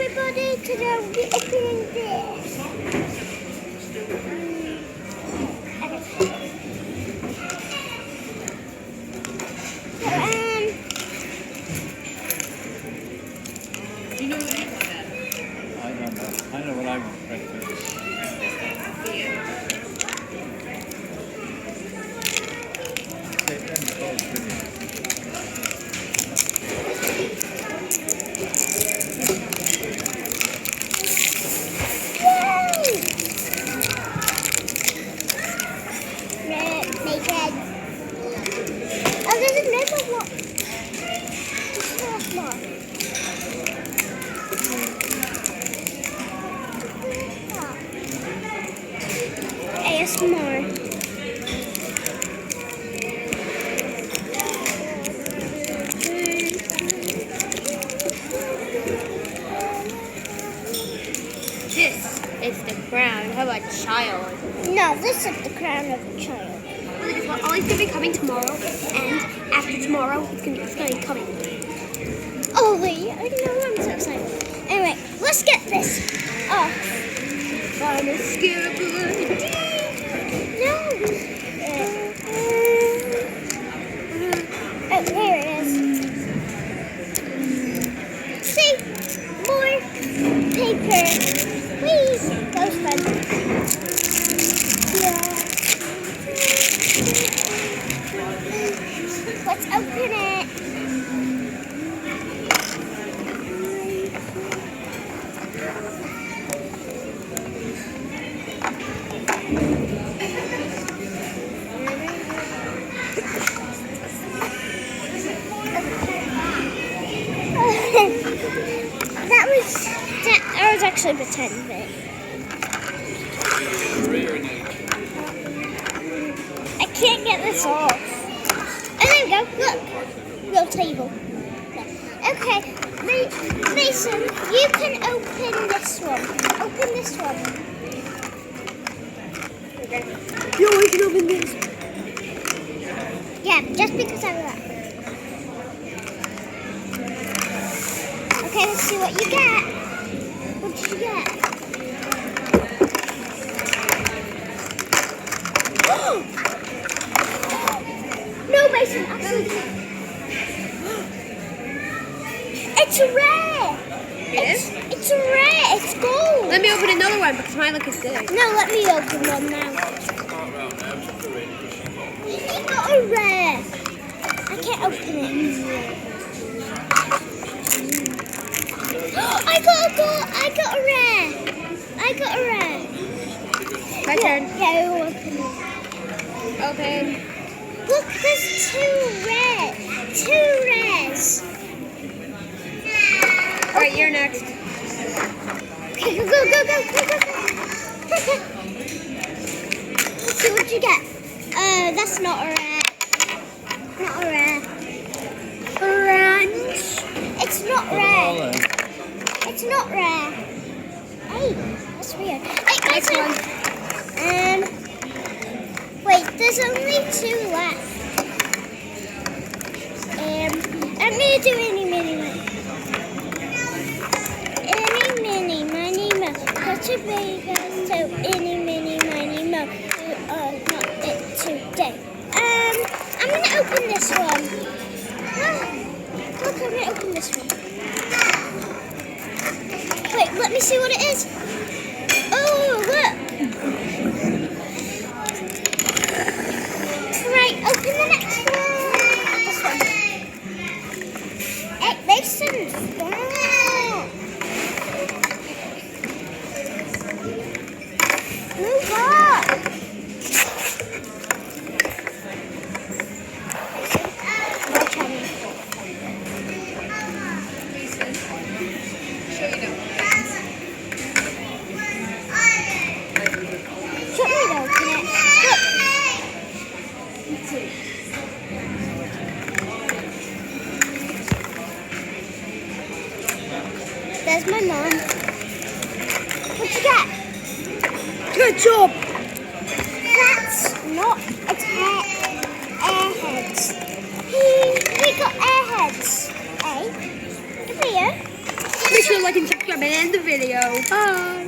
everybody to know the opening this. Do you know what you want? I don't know. I know what I want for breakfast. Take them clothes with you. Oh, there's another one. There's more. ASMR. This is the crown of a child. No, this is the crown of a child. Ollie's gonna be coming tomorrow, and after tomorrow, it's gonna be coming. Ollie, I know, I'm so excited. Anyway, let's get this off. I'm a scared. No. Oh, here it is. See? More paper. Please. That was fun. Yeah. Let's open it. That was actually pretending. I can't get this off. Oh, there we go. Look. Little table. Okay. Mason, you can open this one. Open this one. No, I can open this. Yeah, just because I left. Okay, let's see what you get. What did you get? No, Mason, absolutely. It's rare. It is? It's rare. It's gold. Let me open another one because mine look is good. No, let me open one now. You got a rare. I can't open it. I got a rare. I got a rare. My turn. Yeah, we'll open it. Open. Look, there's two rares. Alright, you're next. Okay, go. Let's see what you get. That's not a rare. Not a rare. Crunch. It's not rare. It's not rare. Hey, that's weird. Hey, Next one. Wait, there's only two left. I'm gonna do any mini mo. Any mini money mo. Such a big so any mini money mo. You are not it today. I'm gonna open this one. Look, I'm gonna open this one. Wait, let me see what it is. Oh, look. Right, open the next one. This one. Hey, Mason. Wow. Move on. My turn. Show you now. Should we open it? Look. There's my mom. What'd you get? Good job. That's not a airheads. He got airheads. Hey, over here. Make sure to like and subscribe and end the video. Bye.